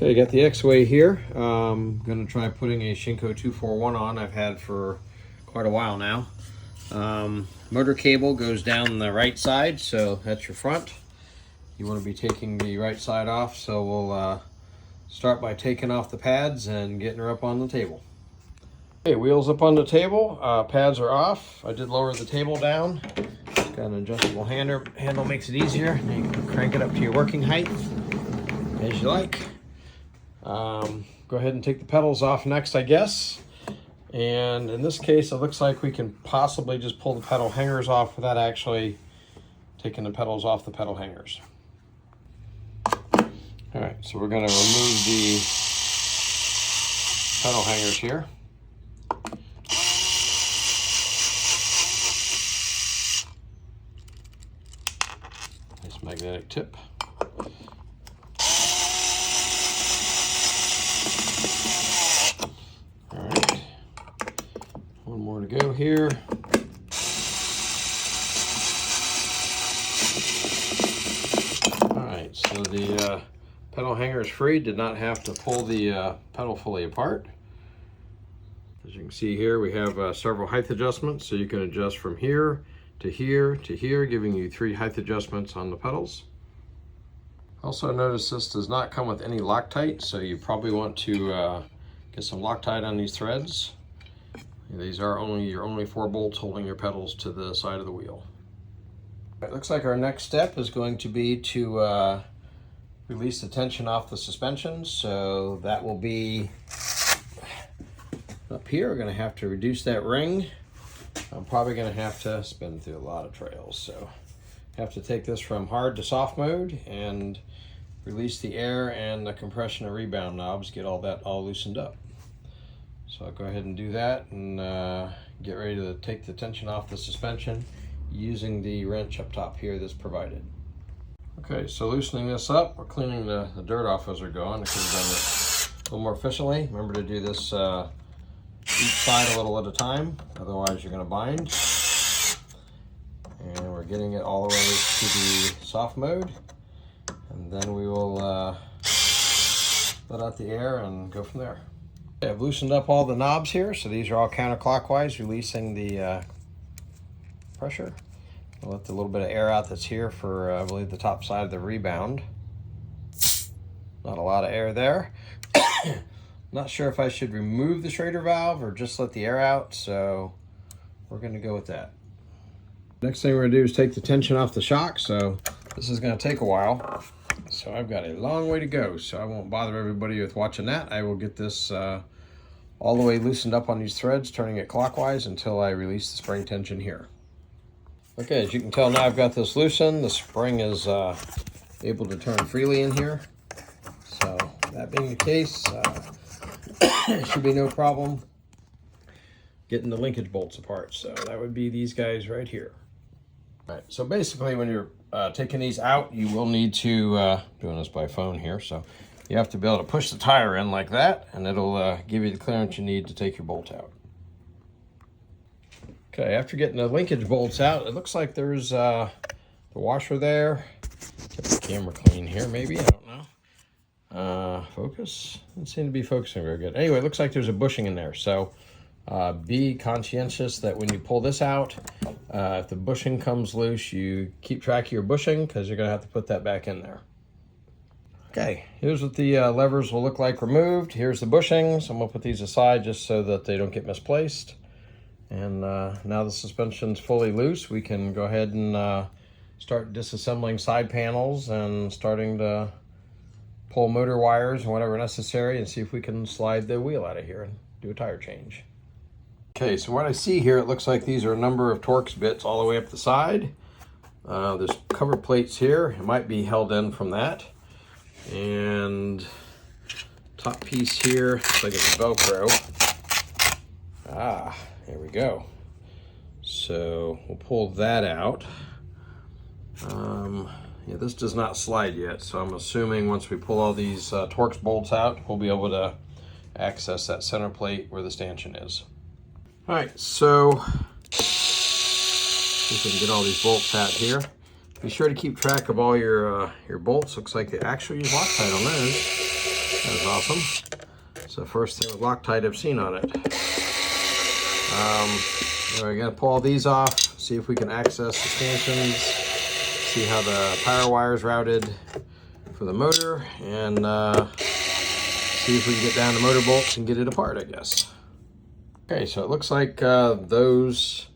Okay, I got the X-way here. I'm going to try putting a Shinko 241 on. I've had for quite a while now. Motor cable goes down the right side, so that's your front. You want to be taking the right side off, so we'll start by taking off the pads and getting her up on the table. Okay, wheels up on the table, pads are off. I did lower the table down. It's got an adjustable handle, makes it easier. And you can crank it up to your working height as you like. Go ahead and take the pedals off next, I guess. And in this case, it looks like we can possibly just pull the pedal hangers off without actually taking the pedals off the pedal hangers. All right, so we're going to remove the pedal hangers here. Nice magnetic tip. One more to go here. All right, so the pedal hanger is free. Did not have to pull the pedal fully apart. As you can see here, we have several height adjustments, so you can adjust from here to here to here, giving you 3 height adjustments on the pedals. Also notice this does not come with any Loctite, so you probably want to get some Loctite on these threads. These are your only 4 bolts holding your pedals to the side of the wheel. It looks like our next step is going to be to release the tension off the suspension. So that will be up here. We're going to have to reduce that ring. I'm probably going to have to spin through a lot of trails. So have to take this from hard to soft mode and release the air and the compression and rebound knobs, get all that all loosened up. So I'll go ahead and do that and get ready to take the tension off the suspension using the wrench up top here that's provided. Okay, so loosening this up, we're cleaning the dirt off as we're going. I could have done it a little more efficiently. Remember to do this each side a little at a time, otherwise you're going to bind. And we're getting it all the way to the soft mode. And then we will let out the air and go from there. I've loosened up all the knobs here, so these are all counterclockwise, releasing the pressure. I'll let the little bit of air out that's here for, I believe, the top side of the rebound. Not a lot of air there. Not sure if I should remove the Schrader valve or just let the air out, so we're going to go with that. Next thing we're going to do is take the tension off the shock, so this is going to take a while. So I've got a long way to go, so I won't bother everybody with watching that. I will get this all the way loosened up on these threads, turning it clockwise until I release the spring tension here. Okay, as you can tell now I've got this loosened. The spring is able to turn freely in here. So that being the case, it should be no problem getting the linkage bolts apart. So that would be these guys right here. All right, so basically when you're taking these out, you will need to, doing this by phone here, so you have to be able to push the tire in like that, and it'll give you the clearance you need to take your bolt out. Okay, after getting the linkage bolts out, it looks like there's the washer there. Get the camera clean here, maybe, I don't know. Focus, doesn't seem to be focusing very good. Anyway, it looks like there's a bushing in there, so be conscientious that when you pull this out, if the bushing comes loose, you keep track of your bushing because you're going to have to put that back in there. Okay, here's what the levers will look like removed. Here's the bushings. I'm going to put these aside just so that they don't get misplaced. And now the suspension's fully loose, we can go ahead and start disassembling side panels and starting to pull motor wires and whatever necessary and see if we can slide the wheel out of here and do a tire change. Okay, so what I see here, it looks like these are a number of Torx bits all the way up the side. There's cover plates here. It might be held in from that. And top piece here, looks like it's Velcro. Ah, there we go. So we'll pull that out. Yeah, this does not slide yet, so I'm assuming once we pull all these Torx bolts out, we'll be able to access that center plate where the stanchion is. All right, so we can get all these bolts out here. Be sure to keep track of all your bolts. Looks like they actually use Loctite on those. That's awesome. It's the first thing with Loctite I've seen on it. We're going to pull all these off, see if we can access the stanchions, see how the power wire is routed for the motor, and see if we can get down the motor bolts and get it apart, I guess. Okay, so it looks like those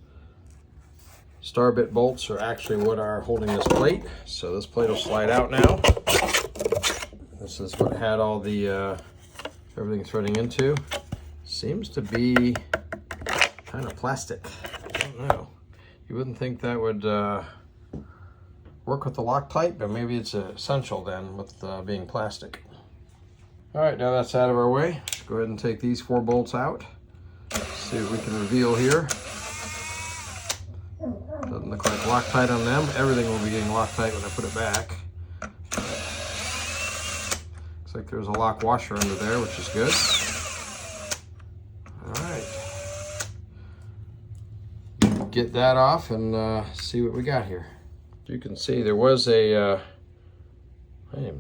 star bit bolts are actually what are holding this plate. So this plate will slide out now. This is what it had all the everything threading into. Seems to be kind of plastic. I don't know. You wouldn't think that would work with the Loctite, but maybe it's essential then with being plastic. All right, now that's out of our way. Let's go ahead and take these 4 bolts out. See what we can reveal here. Doesn't look like Loctite on them. Everything will be getting Loctite when I put it back. Looks like there's a lock washer under there, which is good. All right. Get that off and see what we got here. You can see there was a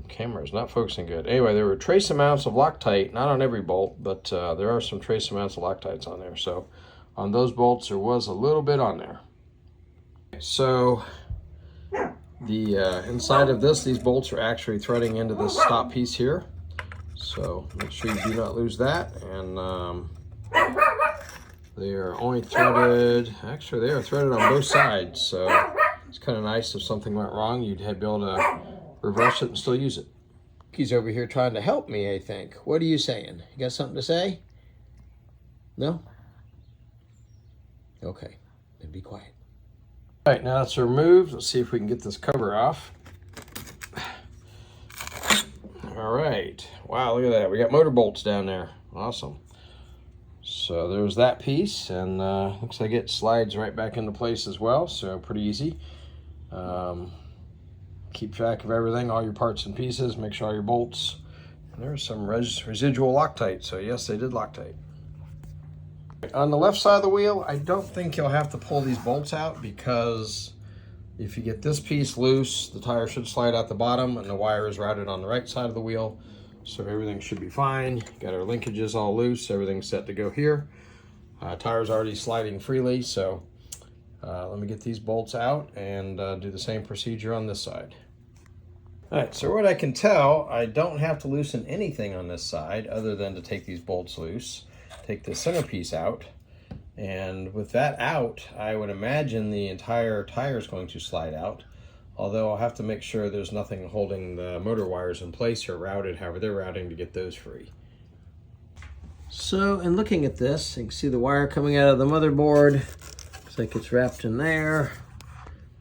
camera's not focusing good. Anyway, there were trace amounts of Loctite, not on every bolt, but there are some trace amounts of Loctites on there. So on those bolts, there was a little bit on there. So the inside of these bolts are actually threading into this stop piece here. So make sure you do not lose that. And they are only threaded, actually they are threaded on both sides. So it's kind of nice if something went wrong, you'd be able to reverse it and still use it. He's over here trying to help me, I think. What are you saying? You got something to say? No? Okay, then be quiet. All right, now it's removed. Let's see if we can get this cover off. All right. Wow, look at that. We got motor bolts down there. Awesome. So there's that piece, and looks like it slides right back into place as well, so pretty easy. Keep track of everything, all your parts and pieces, make sure all your bolts. And there's some residual Loctite, so yes, they did Loctite. On the left side of the wheel, I don't think you'll have to pull these bolts out, because if you get this piece loose, the tire should slide out the bottom, and the wire is routed on the right side of the wheel, so everything should be fine. Got our linkages all loose, everything's set to go here. Tire's already sliding freely, so let me get these bolts out and do the same procedure on this side. All right, so what I can tell, I don't have to loosen anything on this side other than to take these bolts loose, take the centerpiece out, and with that out, I would imagine the entire tire is going to slide out, although I'll have to make sure there's nothing holding the motor wires in place or routed, however they're routing, to get those free. So in looking at this, you can see the wire coming out of the motherboard. Looks like it's wrapped in there.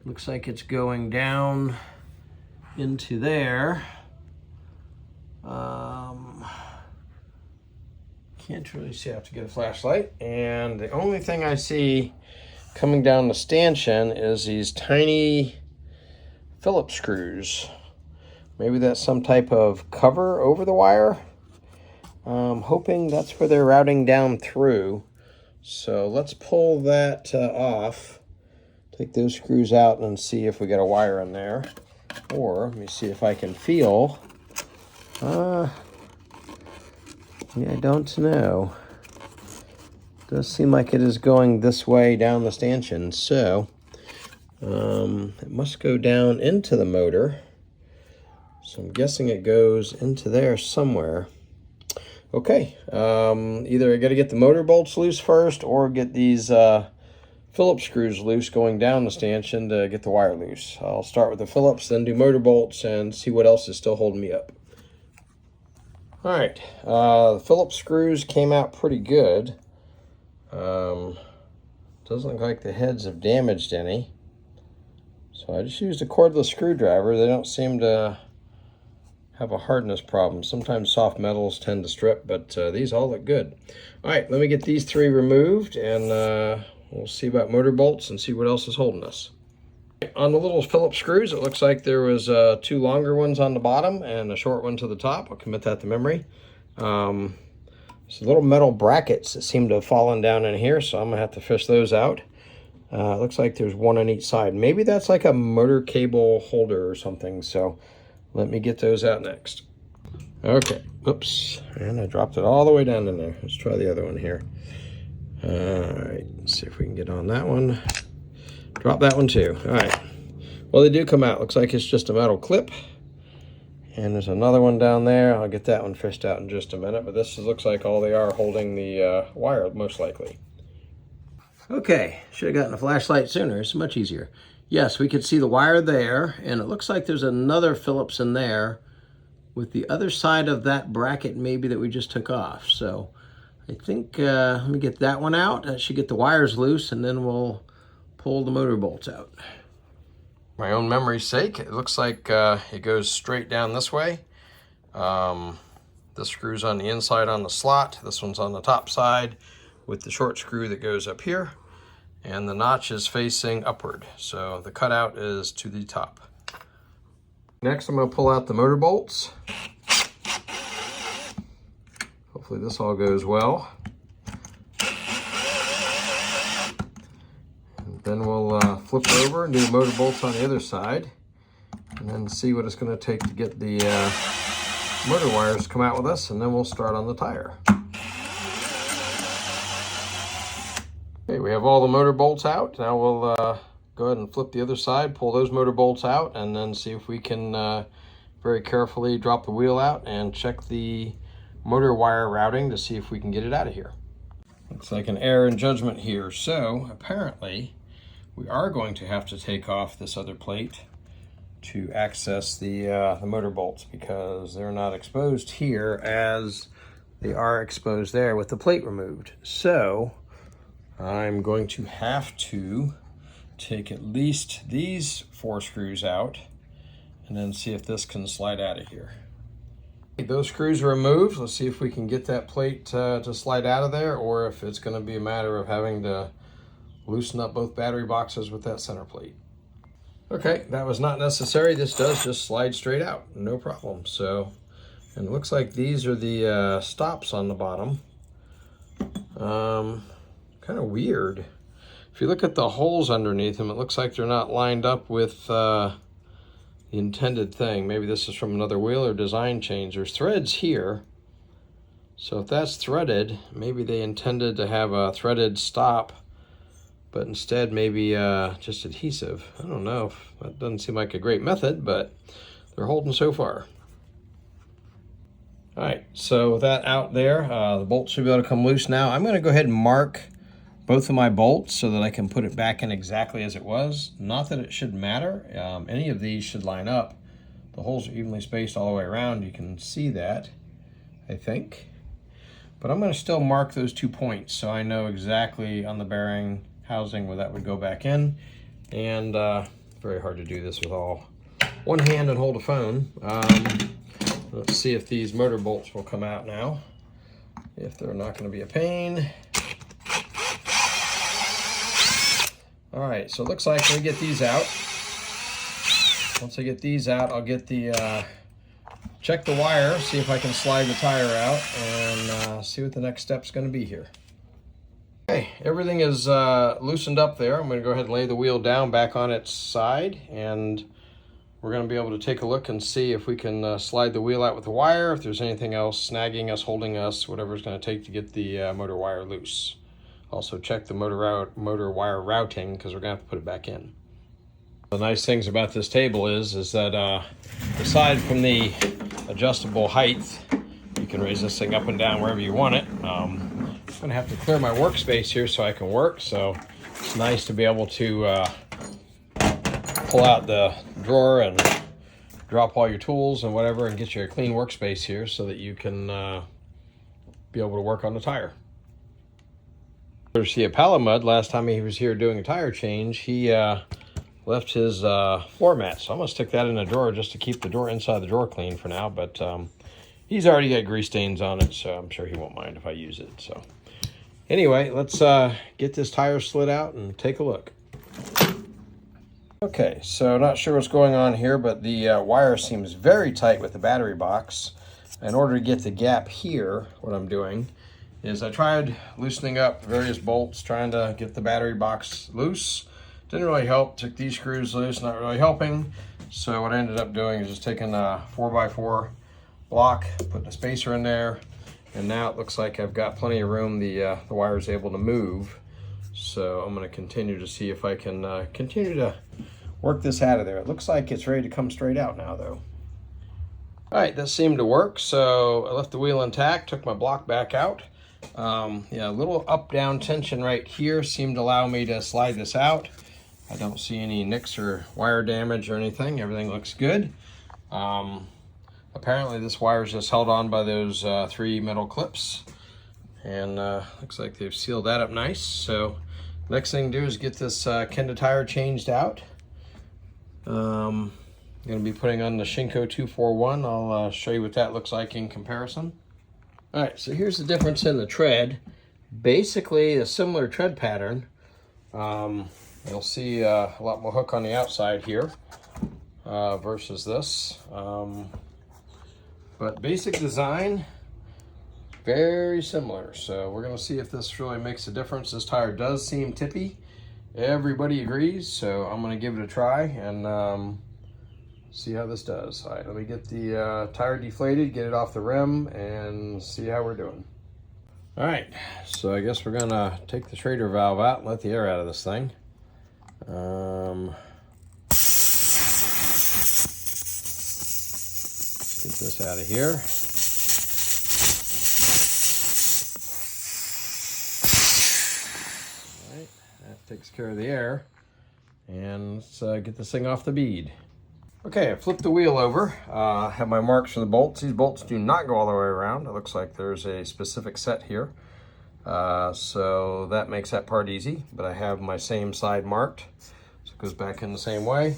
Looks like it's going down into there. Can't really see, I have to get a flashlight. And the only thing I see coming down the stanchion is these tiny Phillips screws. Maybe that's some type of cover over the wire. I'm hoping that's where they're routing down through. So let's pull that off. Take those screws out and see if we got a wire in there. Or let me see if I can feel. Yeah, I don't know. Does seem like it is going this way down the stanchion, so it must go down into the motor. So I'm guessing it goes into there somewhere. Okay, either I got to get the motor bolts loose first, or get these Phillips screws loose going down the stanchion to get the wire loose. I'll start with the Phillips, then do motor bolts, and see what else is still holding me up. All right, the Phillips screws came out pretty good. Doesn't look like the heads have damaged any. So I just used a cordless screwdriver. They don't seem to have a hardness problem. Sometimes soft metals tend to strip, but these all look good. All right, let me get these 3 removed, and we'll see about motor bolts and see what else is holding us. On the little Phillips screws, it looks like there was 2 longer ones on the bottom and a short one to the top. I'll commit that to memory. Some little metal brackets that seem to have fallen down in here, so I'm gonna have to fish those out. It looks like there's 1 on each side. Maybe that's like a motor cable holder or something, so let me get those out next. Okay, oops, and I dropped it all the way down in there. Let's try the other one here. All right, let's see if we can get on that one. Drop that one too. All right, well, they do come out. Looks like it's just a metal clip. And there's another one down there. I'll get that one fished out in just a minute, but this looks like all they are holding the wire, most likely. Okay, should have gotten a flashlight sooner. It's much easier. Yes, we could see the wire there, and it looks like there's another Phillips in there with the other side of that bracket maybe that we just took off. So I think, let me get that one out. I should get the wires loose, and then we'll pull the motor bolts out. My own memory's sake, it looks like it goes straight down this way. This screw's on the inside on the slot. This one's on the top side with the short screw that goes up here. And the notch is facing upward. So the cutout is to the top. Next, I'm going to pull out the motor bolts. Hopefully this all goes well. And then we'll flip it over and do the motor bolts on the other side. And then see what it's going to take to get the motor wires to come out with us. And then we'll start on the tire. Okay, we have all the motor bolts out. Now we'll go ahead and flip the other side, pull those motor bolts out, and then see if we can very carefully drop the wheel out and check the motor wire routing to see if we can get it out of here. Looks like an error in judgment here. So apparently we are going to have to take off this other plate to access the motor bolts, because they're not exposed here as they are exposed there with the plate removed. So I'm going to have to take at least these 4 screws out and then see if this can slide out of here. Those screws are removed. Let's see if we can get that plate to slide out of there, or if it's going to be a matter of having to loosen up both battery boxes with that center plate. Okay, that was not necessary. This does just slide straight out, no problem. So, and it looks like these are the stops on the bottom. Kind of weird. If you look at the holes underneath them, it looks like they're not lined up with the intended thing. Maybe this is from another wheel or design change. There's threads here. So if that's threaded, maybe they intended to have a threaded stop, but instead maybe just adhesive. I don't know. That doesn't seem like a great method, but they're holding so far. All right, so with that out there, the bolts should be able to come loose now. I'm going to go ahead and mark both of my bolts so that I can put it back in exactly as it was. Not that it should matter. Any of these should line up. The holes are evenly spaced all the way around. You can see that, I think. But I'm going to still mark those 2 points so I know exactly on the bearing housing where that would go back in. And very hard to do this with all one hand and hold a phone. Let's see if these motor bolts will come out now, if they're not going to be a pain. All right, so it looks like we get these out. Once I get these out, I'll get the check the wire, see if I can slide the tire out, and see what the next step's going to be here. Okay, everything is loosened up there. I'm going to go ahead and lay the wheel down back on its side, and we're going to be able to take a look and see if we can slide the wheel out with the wire, if there's anything else snagging us, holding us, whatever it's going to take to get the motor wire loose. Also check the motor wire routing, because we're going to have to put it back in. The nice things about this table is that aside from the adjustable height, you can raise this thing up and down wherever you want it. I'm going to have to clear my workspace here so I can work, so it's nice to be able to pull out the drawer and drop all your tools and whatever and get you a clean workspace here so that you can be able to work on the tire. See a Palamud, last time he was here doing a tire change, he left his floor mat, so I'm going to stick that in a drawer just to keep the door inside the drawer clean for now, but he's already got grease stains on it, so I'm sure he won't mind if I use it. So anyway, let's get this tire slid out and take a look. Okay, so not sure what's going on here, but the wire seems very tight with the battery box. In order to get the gap here, what I'm doing is I tried loosening up various bolts, trying to get the battery box loose. Didn't really help. Took these screws loose, not really helping. So what I ended up doing is just taking a 4x4 block, putting a spacer in there, and now it looks like I've got plenty of room. The wire is able to move. So I'm going to continue to see if I can continue to work this out of there. It looks like it's ready to come straight out now though. All right, this seemed to work. So I left the wheel intact, took my block back out. Yeah, a little up-down tension right here seemed to allow me to slide this out. I don't see any nicks or wire damage or anything. Everything looks good. Apparently this wire is just held on by those 3 metal clips. And looks like they've sealed that up nice. So next thing to do is get this Kenda tire changed out. I'm going to be putting on the Shinko 241. I'll show you what that looks like in comparison. All right, so here's the difference in the tread. Basically a similar tread pattern. You'll see a lot more hook on the outside here versus this. But basic design, very similar. So we're going to see if this really makes a difference. This tire does seem tippy. Everybody agrees, so I'm going to give it a try and see how this does. All right, let me get the tire deflated, get it off the rim, and see how we're doing. All right, so I guess we're going to take the Schrader valve out and let the air out of this thing. Let's get this out of here. That takes care of the air, and let's get this thing off the bead. Okay, I flipped the wheel over. Have my marks for the bolts. These bolts do not go all the way around. It looks like there's a specific set here, so that makes that part easy. But I have my same side marked, so it goes back in the same way.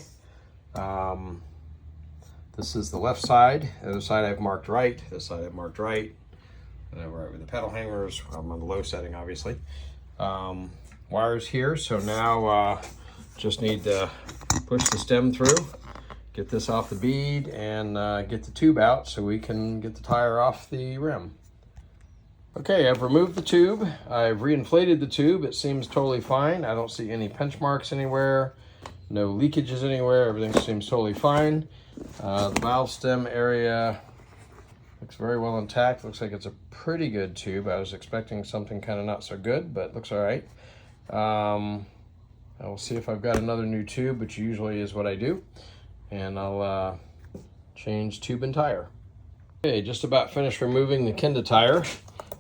This is the left side. The other side I've marked right. This side I've marked right. And then right with the pedal hangers. I'm on the low setting, obviously. Wires here, so now just need to push the stem through, get this off the bead, and get the tube out so we can get the tire off the rim. Okay, I've removed the tube. I've reinflated the tube. It seems totally fine. I don't see any pinch marks anywhere, no leakages anywhere. Everything seems totally fine. The valve stem area looks very well intact. Looks like it's a pretty good tube. I was expecting something kind of not so good, but looks all right. I will see if I've got another new tube, which usually is what I do, and I'll change tube and tire. Okay, just about finished removing the Kenda tire,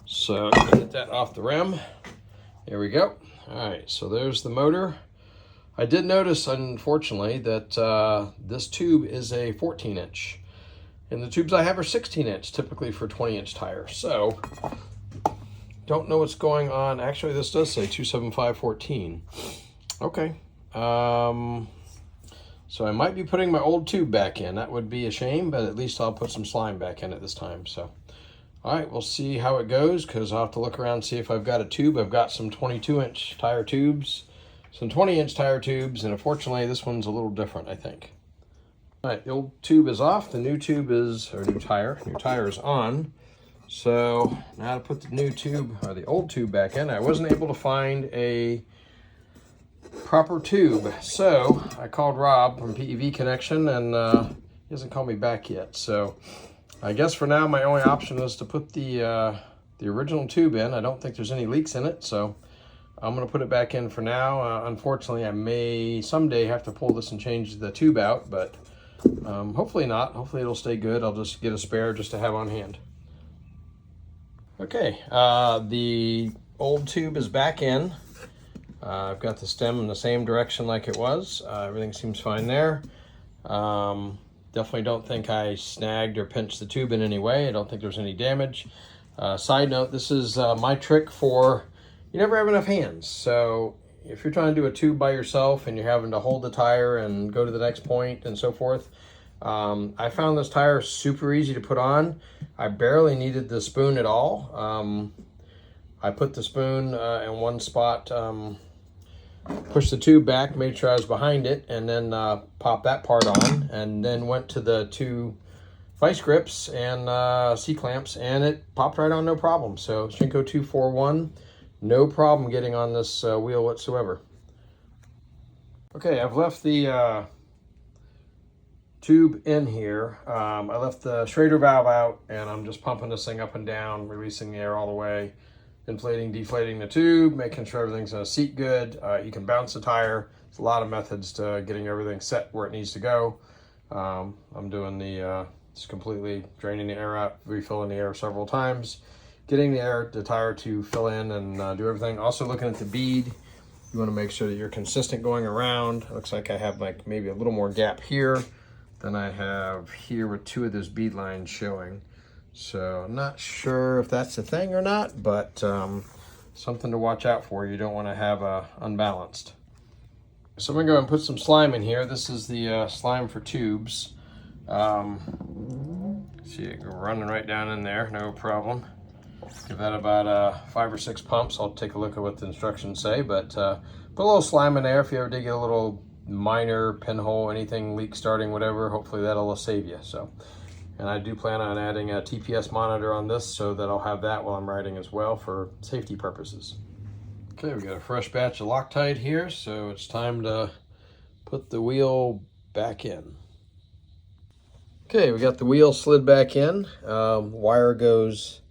so get that off the rim. There we go. All right, so there's the motor. I did notice, unfortunately, that this tube is a 14-inch, and the tubes I have are 16-inch, typically for 20-inch tires. So don't know what's going on. Actually, this does say 275/14. Okay. So I might be putting my old tube back in. That would be a shame, but at least I'll put some slime back in it this time. So, all right, we'll see how it goes, because I'll have to look around and see if I've got a tube. I've got some 22-inch tire tubes, some 20-inch tire tubes, and unfortunately, this one's a little different, I think. All right, the old tube is off. The new tube is, or new tire is on. So now to put the new tube, or the old tube, back in. I wasn't able to find a proper tube, so I called Rob from PEV Connection, and he hasn't called me back yet. So I guess for now my only option is to put the original tube in. I don't think there's any leaks in it, so I'm going to put it back in for now. Unfortunately, I may someday have to pull this and change the tube out, but hopefully not. Hopefully it'll stay good. I'll just get a spare just to have on hand. Okay, the old tube is back in. I've got the stem in the same direction like it was. Everything seems fine there. Definitely don't think I snagged or pinched the tube in any way. I don't think there's any damage. Side note, this is my trick for, you never have enough hands. So if you're trying to do a tube by yourself and you're having to hold the tire and go to the next point and so forth, I found this tire super easy to put on. I barely needed the spoon at all. I put the spoon in one spot, pushed the tube back, made sure I was behind it, and then popped that part on, and then went to the 2 vice grips and C-clamps, and it popped right on, no problem. So Shinko 241, no problem getting on this wheel whatsoever. Okay, I've left the tube in here. I left the Schrader valve out, and I'm just pumping this thing up and down, releasing the air all the way, inflating, deflating the tube, making sure everything's gonna seat good. You can bounce the tire. There's a lot of methods to getting everything set where it needs to go. I'm doing the just completely draining the air out, refilling the air several times, getting the tire to fill in and do everything. Also looking at the bead. You want to make sure that you're consistent going around. Looks like I have like maybe a little more gap here than I have here with 2 of those bead lines showing. So I'm not sure if that's a thing or not, but something to watch out for. You don't want to have unbalanced. So I'm gonna go and put some slime in here. This is the slime for tubes. See it running right down in there, no problem. Give that about 5 or 6 pumps. I'll take a look at what the instructions say, but put a little slime in there. If you ever did get a little minor pinhole, anything leak starting, whatever, hopefully that'll save you. So, and I do plan on adding a TPS monitor on this so that I'll have that while I'm riding as well for safety purposes. Okay, we got a fresh batch of Loctite here, so it's time to put the wheel back in. Okay, we got the wheel slid back in. Wire goes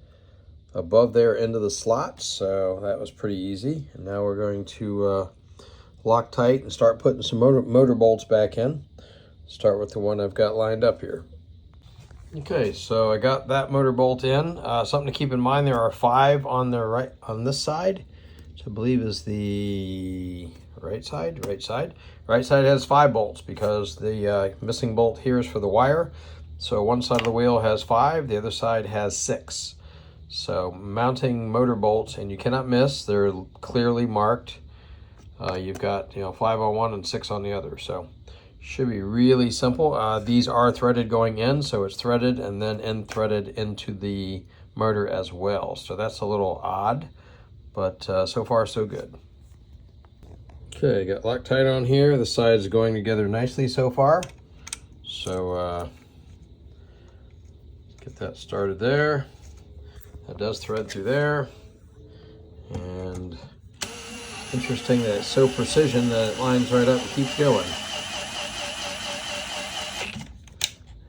above there into the slots, so that was pretty easy. And now we're going to Loctite and start putting some motor bolts back in. Start with the one I've got lined up here. Okay, so I got that motor bolt in. Something to keep in mind, there are 5 on the right on this side, which I believe is the right side. Right side has 5 bolts because the missing bolt here is for the wire. So one side of the wheel has 5, the other side has 6. So mounting motor bolts, and you cannot miss, they're clearly marked. You've got 5 on one and 6 on the other, so should be really simple. These are threaded going in, so it's threaded and then end threaded into the motor as well. So that's a little odd, but so far so good. Okay, got Loctite on here. The sides going together nicely so far. So get that started there. That does thread through there. And interesting that it's so precision that it lines right up and keeps going.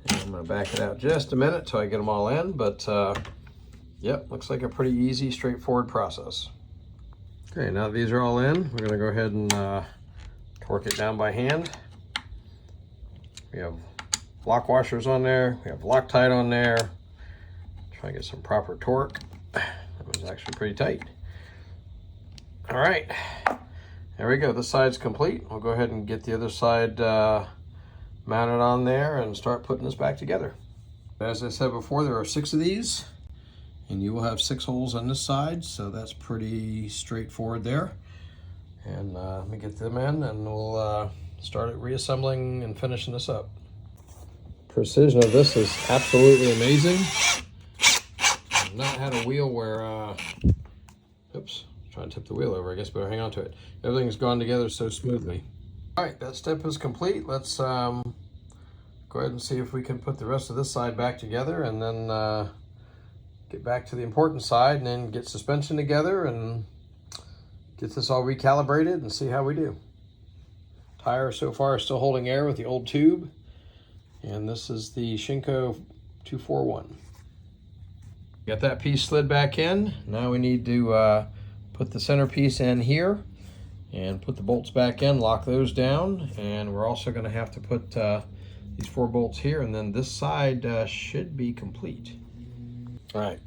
And I'm gonna back it out just a minute till I get them all in, but yep, looks like a pretty easy, straightforward process. Okay, now that these are all in, we're gonna go ahead and torque it down by hand. We have lock washers on there, we have Loctite on there. Try to get some proper torque. That was actually pretty tight. All right, there we go. This side's complete. We'll go ahead and get the other side mounted on there and start putting this back together. As I said before, there are 6 of these, and you will have 6 holes on this side, so that's pretty straightforward there. And let me get them in, and we'll start reassembling and finishing this up. Precision of this is absolutely amazing. I've not had a wheel where, oops, trying to tip the wheel over, I guess better hang on to it. Everything's gone together so smoothly. All right, that step is complete. Let's go ahead and see if we can put the rest of this side back together, and then get back to the important side, and then get suspension together and get this all recalibrated and see how we do. Tire so far is still holding air with the old tube, and this is the Shinko 241. Got that piece slid back in. Now we need to put the centerpiece in here and put the bolts back in, lock those down, and we're also going to have to put these 4 bolts here, and then this side should be complete. All right,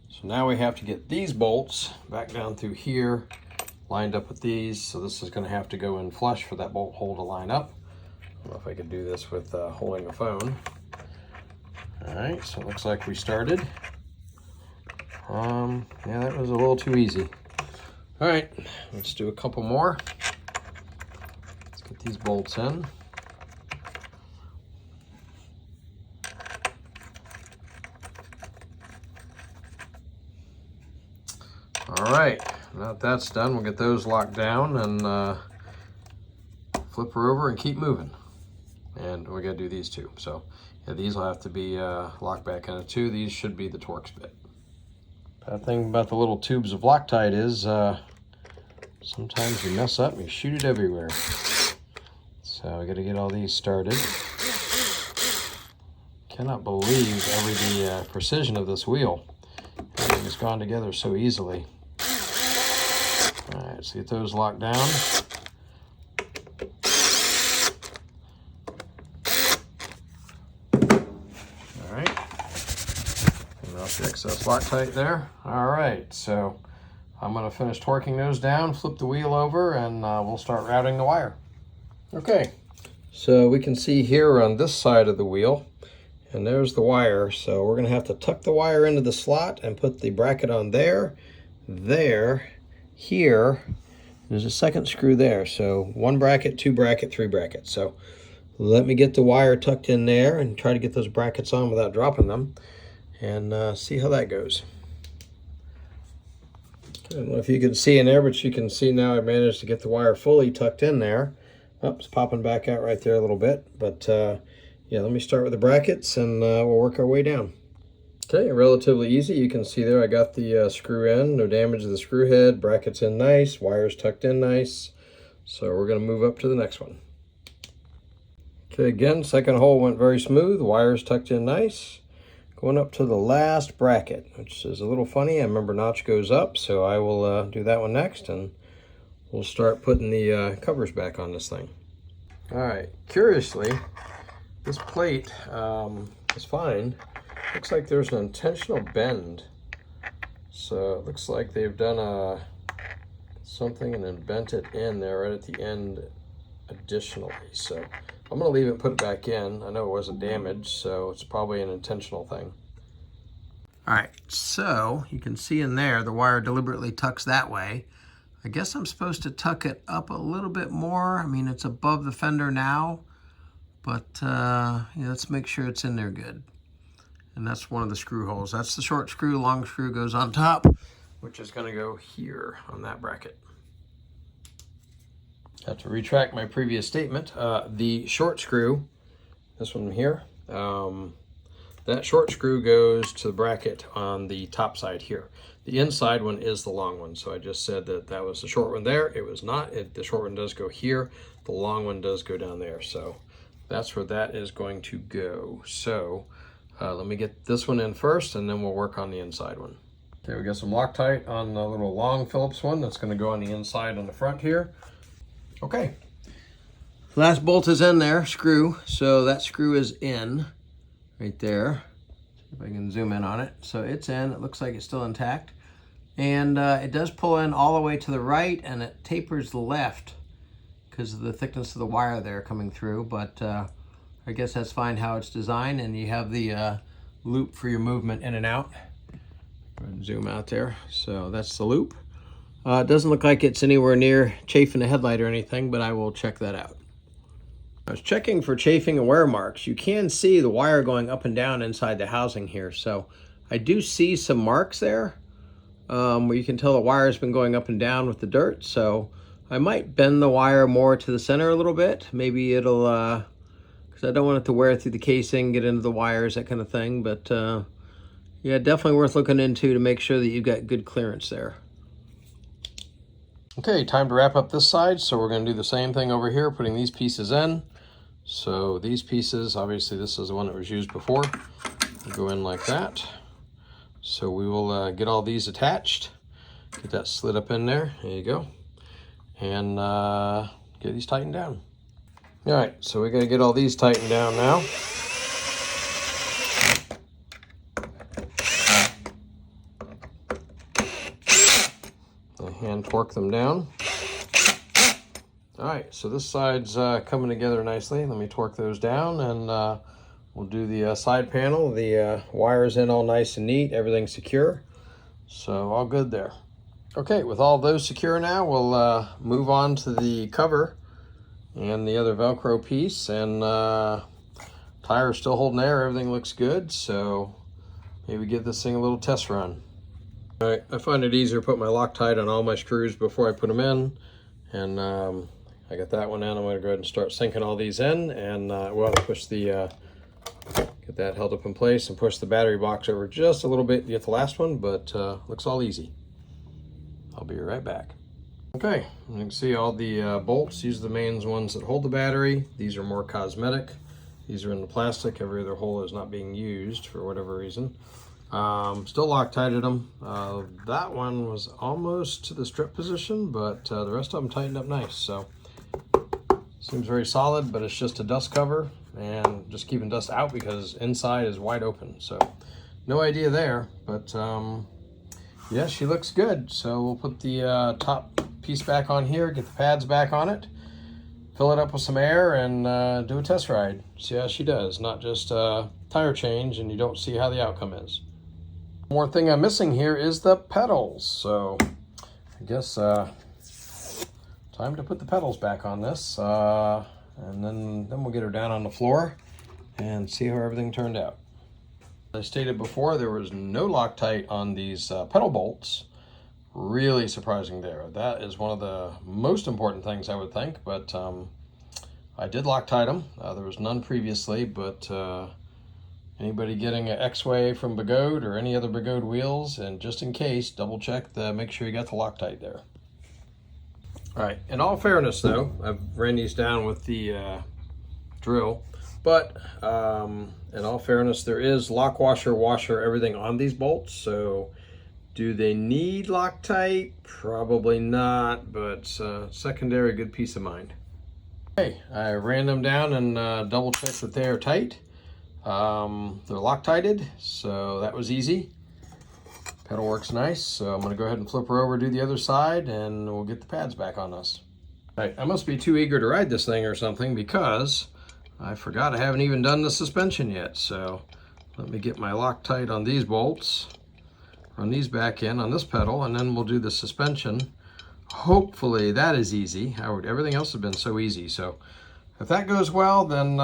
so now we have to get these bolts back down through here, lined up with these, so this is going to have to go in flush for that bolt hole to line up. I don't know if I could do this with holding the phone. All right, so it looks like we started. Yeah, that was a little too easy. All right, let's do a couple more. Let's get these bolts in. All right, now that that's done, we'll get those locked down and flip her over and keep moving. And we gotta do these 2. So yeah, these will have to be locked back into 2. These should be the Torx bit. Bad thing about the little tubes of Loctite is sometimes you mess up and you shoot it everywhere. So I got to get all these started. Cannot believe the precision of this wheel. Everything has gone together so easily. All right, let's get those locked down. All right, and off the excess Loctite there. All right, so I'm going to finish torquing those down, flip the wheel over, and we'll start routing the wire. Okay, so we can see here on this side of the wheel, and there's the wire. So we're going to have to tuck the wire into the slot and put the bracket on there, here. There's a second screw there. So 1 bracket, 2 bracket, 3 brackets. So let me get the wire tucked in there and try to get those brackets on without dropping them, and see how that goes. I don't know if you can see in there, but you can see now I managed to get the wire fully tucked in there. Oops, popping back out right there a little bit. But yeah, let me start with the brackets, and we'll work our way down. Okay, relatively easy. You can see there I got the screw in, no damage to the screw head, brackets in nice, wires tucked in nice. So we're going to move up to the next one. Okay, again, second hole went very smooth, wires tucked in nice. Going up to the last bracket, which is a little funny. I remember notch goes up, so I will do that one next, and we'll start putting the covers back on this thing. All right, curiously, this plate is fine. Looks like there's an intentional bend. So it looks like they've done something and then bent it in there right at the end additionally. So I'm going to leave it and put it back in. I know it wasn't damaged, so it's probably an intentional thing. All right, so you can see in there the wire deliberately tucks that way. I guess I'm supposed to tuck it up a little bit more. I mean, it's above the fender now, but yeah, let's make sure it's in there good. And that's one of the screw holes. That's the short screw, long screw goes on top, which is going to go here on that bracket. I have to retract my previous statement. The short screw, this one here, that short screw goes to the bracket on the top side here. The inside one is the long one. So I just said that that was the short one there. It was not. The short one does go here. The long one does go down there. So that's where that is going to go. So let me get this one in first, and then we'll work on the inside one. Okay, we got some Loctite on the little long Phillips one. That's going to go on the inside on the front here. Okay, last bolt is in there, screw. So that screw is in right there. If I can zoom in on it. So it's in, it looks like it's still intact. And it does pull in all the way to the right, and it tapers left because of the thickness of the wire there coming through. But I guess that's fine how it's designed, and you have the loop for your movement in and out. Go ahead and zoom out there. So that's the loop. It doesn't look like it's anywhere near chafing the headlight or anything, but I will check that out. I was checking for chafing and wear marks. You can see the wire going up and down inside the housing here. So I do see some marks there where you can tell the wire has been going up and down with the dirt. So I might bend the wire more to the center a little bit. Maybe it'll, because I don't want it to wear through the casing, get into the wires, that kind of thing. But yeah, definitely worth looking into to make sure that you've got good clearance there. Okay, time to wrap up this side. So we're going to do the same thing over here, putting these pieces in. So these pieces, obviously this is the one that was used before, go in like that. So we will get all these attached, get that slid up in there, there you go, and get these tightened down. All right, so we got to get all these tightened down now. Hand torque them down. All right, so this side's coming together nicely. Let me torque those down, and we'll do the side panel. The wire's in all nice and neat, everything's secure. So all good there. Okay, with all those secure now, we'll move on to the cover and the other Velcro piece. And tire's still holding air, everything looks good. So maybe give this thing a little test run. All right, I find it easier to put my Loctite on all my screws before I put them in. And I got that one in. I'm going to go ahead and start sinking all these in. And we'll have to push the, get that held up in place and push the battery box over just a little bit to get the last one. But looks all easy. I'll be right back. Okay, you can see all the bolts. These are the main ones that hold the battery. These are more cosmetic. These are in the plastic. Every other hole is not being used for whatever reason. Still Loctited them. That one was almost to the strip position, but the rest of them tightened up nice. So seems very solid, but it's just a dust cover and just keeping dust out because inside is wide open. So no idea there, but yeah, she looks good. So we'll put the top piece back on here, get the pads back on it, fill it up with some air, and do a test ride. See how she does, not just a tire change and you don't see how the outcome is. One more thing I'm missing here is the pedals. So I guess time to put the pedals back on this, and then we'll get her down on the floor and see how everything turned out. As I stated before, there was no Loctite on these pedal bolts. Really surprising there. That is one of the most important things I would think, but I did Loctite them. There was none previously, but anybody getting an X-way from Begode or any other Begode wheels, and just in case, double check make sure you got the Loctite there. All right, in all fairness though, I've ran these down with the drill, but in all fairness, there is lock washer, everything on these bolts. So do they need Loctite? Probably not, but secondary good peace of mind. Okay, I ran them down and double checked that they are tight. They're Loctited, so that was easy. Pedal works nice, so I'm going to go ahead and flip her over, do the other side, and we'll get the pads back on us. All right, I must be too eager to ride this thing or something because I forgot I haven't even done the suspension yet. So let me get my Loctite on these bolts, run these back in on this pedal, and then we'll do the suspension. Hopefully that is easy. Everything else has been so easy. So if that goes well, then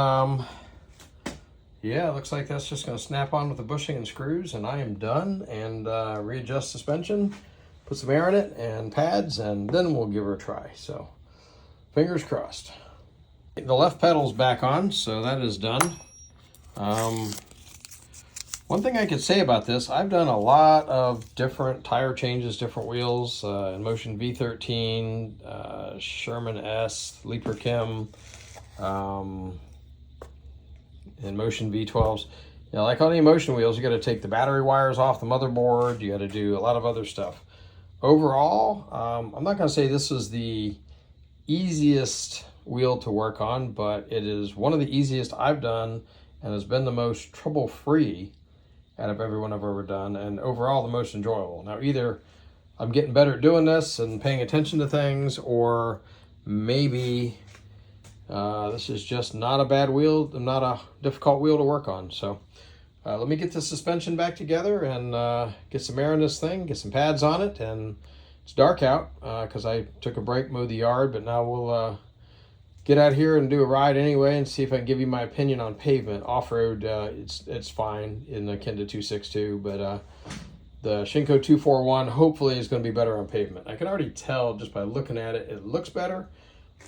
yeah, it looks like that's just going to snap on with the bushing and screws, and I am done. And readjust suspension, put some air in it and pads, and then we'll give her a try. So fingers crossed. The left pedal's back on, so that is done. One thing I could say about this, I've done a lot of different tire changes, different wheels, in Motion V13, Sherman S, Leaper Kim, in Motion V12s. You know, like on the Motion wheels, you got to take the battery wires off the motherboard. You got to do a lot of other stuff. Overall, I'm not going to say this is the easiest wheel to work on, but it is one of the easiest I've done and has been the most trouble-free out of every one I've ever done, and overall the most enjoyable. Now, either I'm getting better at doing this and paying attention to things, or maybe this is just not a bad wheel, not a difficult wheel to work on. So let me get the suspension back together and get some air in this thing, get some pads on it. And it's dark out because I took a break, mowed the yard, but now we'll get out here and do a ride anyway and see if I can give you my opinion on pavement. Off-road, it's fine in the Kenda 262, but the Shinko 241 hopefully is going to be better on pavement. I can already tell just by looking at it, it looks better,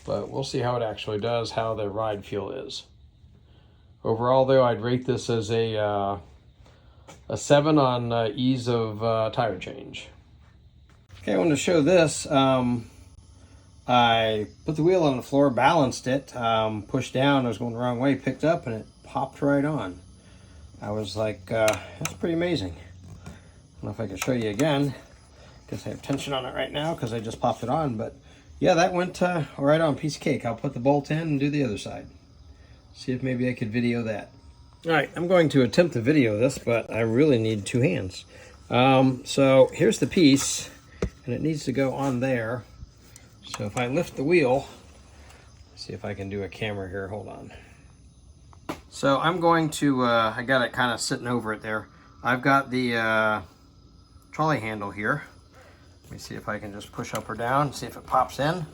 but we'll see how it actually does, how the ride feel is. Overall though, I'd rate this as a 7 on ease of tire change. Okay, I want to show this. I put the wheel on the floor, balanced it, pushed down, I was going the wrong way, picked up, and it popped right on. I was like, that's pretty amazing. I don't know if I can show you again. Guess I have tension on it right now because I just popped it on, but yeah, that went right on, piece of cake. I'll put the bolt in and do the other side. See if maybe I could video that. All right, I'm going to attempt to video this, but I really need 2 hands. So here's the piece, and it needs to go on there. So if I lift the wheel, see if I can do a camera here, hold on. So I'm going to, I got it kind of sitting over it there. I've got the trolley handle here. Let me see if I can just push up or down, see if it pops in,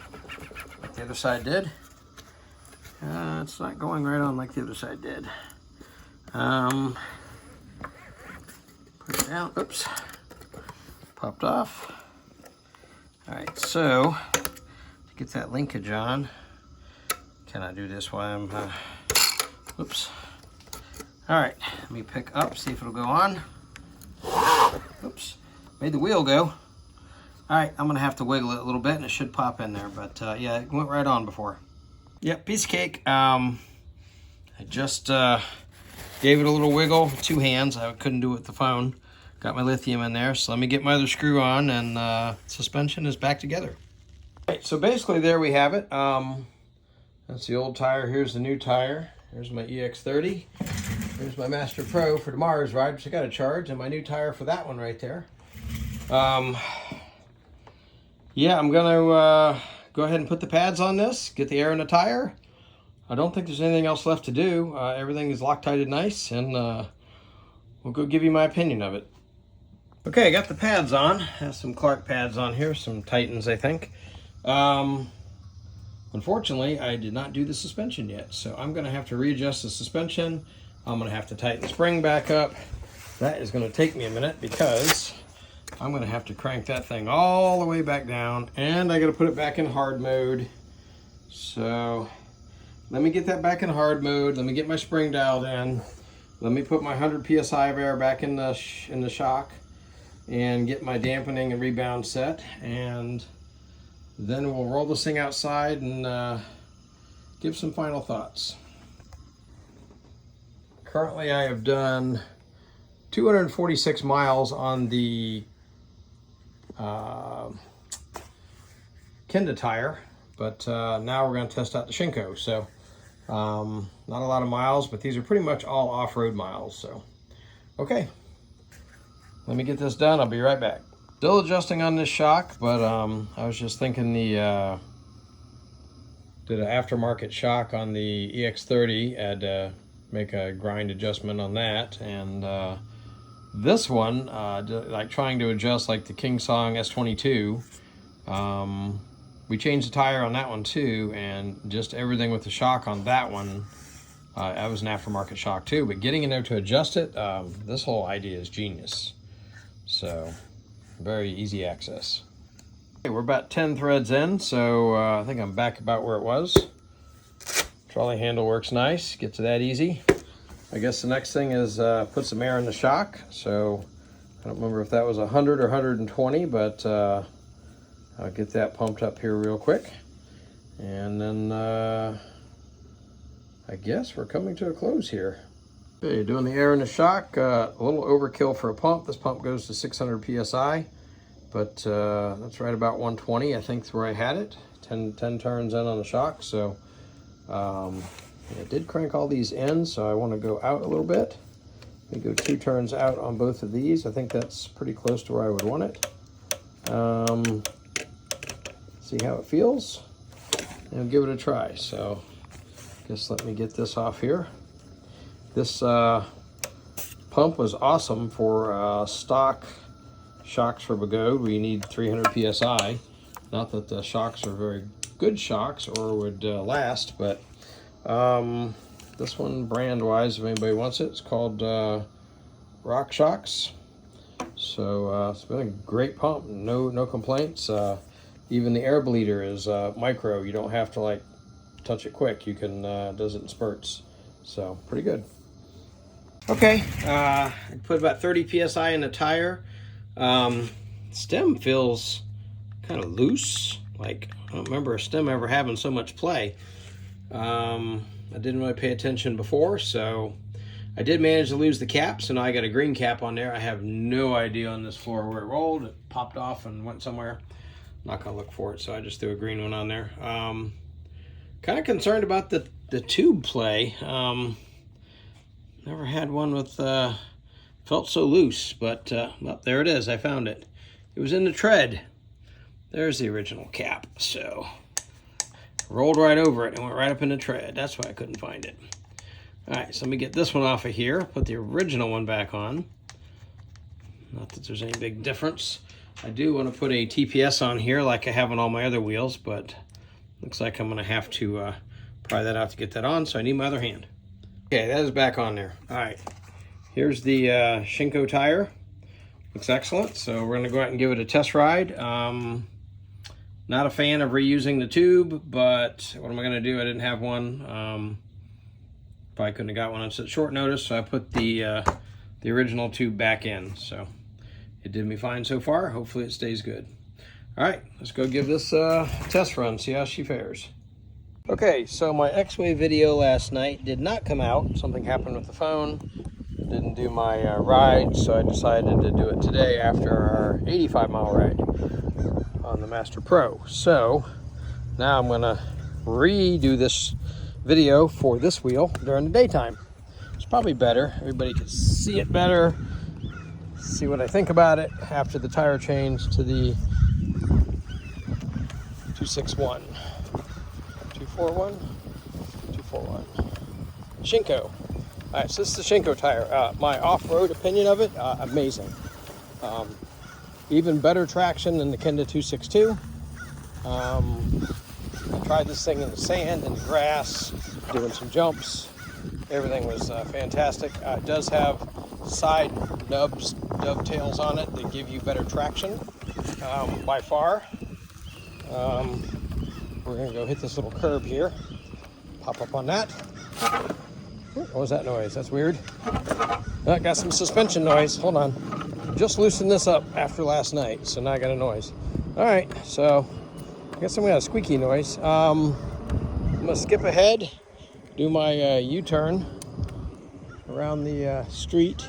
like the other side did. It's not going right on like the other side did. Put it down, oops, popped off. All right, so get that linkage on. Can I do this while I'm, oops. All right, let me pick up, see if it'll go on. Oops, made the wheel go. All right, I'm gonna have to wiggle it a little bit and it should pop in there, but yeah, it went right on before. Yep, piece of cake. I just gave it a little wiggle with 2 hands. I couldn't do it with the phone. Got my lithium in there, so let me get my other screw on, and suspension is back together. Right, so basically there we have it. That's the old tire. Here's the new tire. Here's my EX30. Here's my Master Pro for tomorrow's ride, which I got to charge, and my new tire for that one right there. Yeah, I'm gonna go ahead and put the pads on this, get the air in the tire. I don't think there's anything else left to do. Everything is Loctited nice, and we'll go give you my opinion of it. Okay, I got the pads on. Have some Clark pads on here, some Titans, I think. Unfortunately, I did not do the suspension yet, so I'm going to have to readjust the suspension. I'm going to have to tighten the spring back up. That is going to take me a minute because I'm going to have to crank that thing all the way back down, and I got to put it back in hard mode. So let me get that back in hard mode. Let me get my spring dialed in. Let me put my 100 psi of air back in the shock and get my dampening and rebound set, and then we'll roll this thing outside and give some final thoughts. Currently I have done 246 miles on the Kenda tire, but now we're going to test out the Shinko. So not a lot of miles, but these are pretty much all off-road miles. So okay, let me get this done. I'll be right back. Still adjusting on this shock, but I was just thinking did an aftermarket shock on the EX30. I had to make a grind adjustment on that, and this one, like trying to adjust like the King Song S22, we changed the tire on that one too, and just everything with the shock on that one, that was an aftermarket shock too, but getting in there to adjust it, this whole idea is genius. So very easy access. Okay, we're about 10 threads in, so I think I'm back about where it was. Trolley handle works nice, gets that easy. I guess the next thing is put some air in the shock. So I don't remember if that was 100 or 120, but I'll get that pumped up here real quick. And then I guess we're coming to a close here. Okay, doing the air in the shock, a little overkill for a pump. This pump goes to 600 psi, but that's right about 120, I think, is where I had it. 10 turns in on the shock, so I did crank all these ends, so I want to go out a little bit. Let me go 2 turns out on both of these. I think that's pretty close to where I would want it. See how it feels, and give it a try. So just let me get this off here. This pump was awesome for stock shocks for Begode. We need 300 psi. Not that the shocks are very good shocks or would last, but this one, brand-wise, if anybody wants it, it's called Rock Shocks. So it's been a great pump. No complaints. Even the air bleeder is micro. You don't have to like touch it quick. You can does it in spurts. So pretty good. Okay, I put about 30 psi in the tire. Stem feels kind of loose. Like, I don't remember a stem ever having so much play. I didn't really pay attention before, so I did manage to lose the cap, so now I got a green cap on there. I have no idea on this floor where it rolled. It popped off and went somewhere. I'm not gonna look for it, so I just threw a green one on there. Kind of concerned about the tube play. Never had one with felt so loose, but well, there it is. I found it. It was in the tread. There's the original cap. So rolled right over it and went right up in the tread. That's why I couldn't find it. All right, so let me get this one off of here. Put the original one back on. Not that there's any big difference. I do want to put a TPS on here like I have on all my other wheels, but looks like I'm going to have to pry that out to get that on, so I need my other hand. Okay, that is back on there. All right, here's the Shinko tire. Looks excellent, so we're going to go out and give it a test ride. Not a fan of reusing the tube, but what am I going to do? I didn't have one. Probably couldn't have got one on such short notice, so I put the original tube back in. So it did me fine so far. Hopefully it stays good. All right, let's go give this a test run, see how she fares. Okay, so my X-way video last night did not come out. Something happened with the phone. Didn't do my ride, so I decided to do it today after our 85-mile ride on the Master Pro. So now I'm gonna redo this video for this wheel during the daytime. It's probably better. Everybody can see it better, see what I think about it after the tire change to the 261. 241, 241. Shinko. All right, so this is the Shinko tire. My off-road opinion of it, amazing. Even better traction than the Kenda 262. I tried this thing in the sand and the grass, doing some jumps. Everything was fantastic. It does have side nubs, dovetails on it that give you better traction by far. We're gonna go hit this little curb here. Pop up on that. What was that noise? That's weird. I got some suspension noise. Hold on. Just loosened this up after last night, so now I got a noise. All right, so I guess I'm gonna have a squeaky noise. I'm gonna skip ahead, do my U-turn around the street.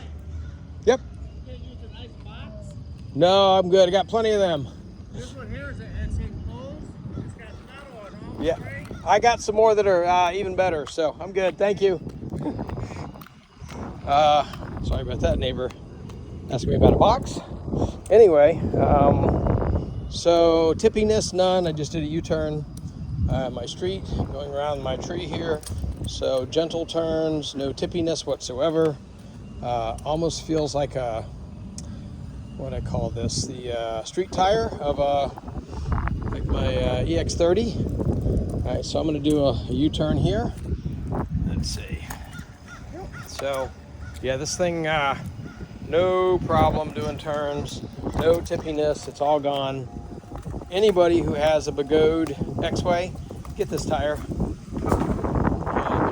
Yep. You can't use a nice box? No, I'm good. I got plenty of them. This one here is enclosed. It's got metal on all Yeah, three. I got some more that are even better, so I'm good. Thank you. Sorry about that, neighbor. Asking me about a box. Anyway, so tippiness, none. I just did a U-turn my street, going around my tree here. So gentle turns, no tippiness whatsoever. Almost feels like a, what I call this, the street tire of like my EX30. All right, so I'm going to do a U-turn here. Let's see. So, yeah, this thing, no problem doing turns, no tippiness, it's all gone. Anybody who has a Begode X-way, get this tire. A little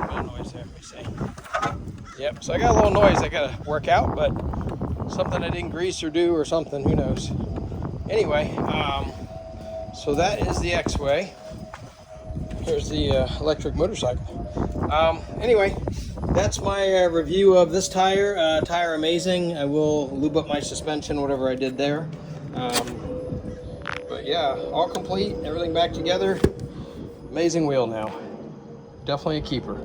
bit of noise there, let me see. Yep, so I got a little noise I got to work out, but something I didn't grease or do or something, who knows. Anyway, so that is the X-way. Here's the electric motorcycle. Anyway, that's my review of this tire. Tire amazing. I will lube up my suspension, whatever I did there. But yeah, all complete, everything back together. Amazing wheel now. Definitely a keeper.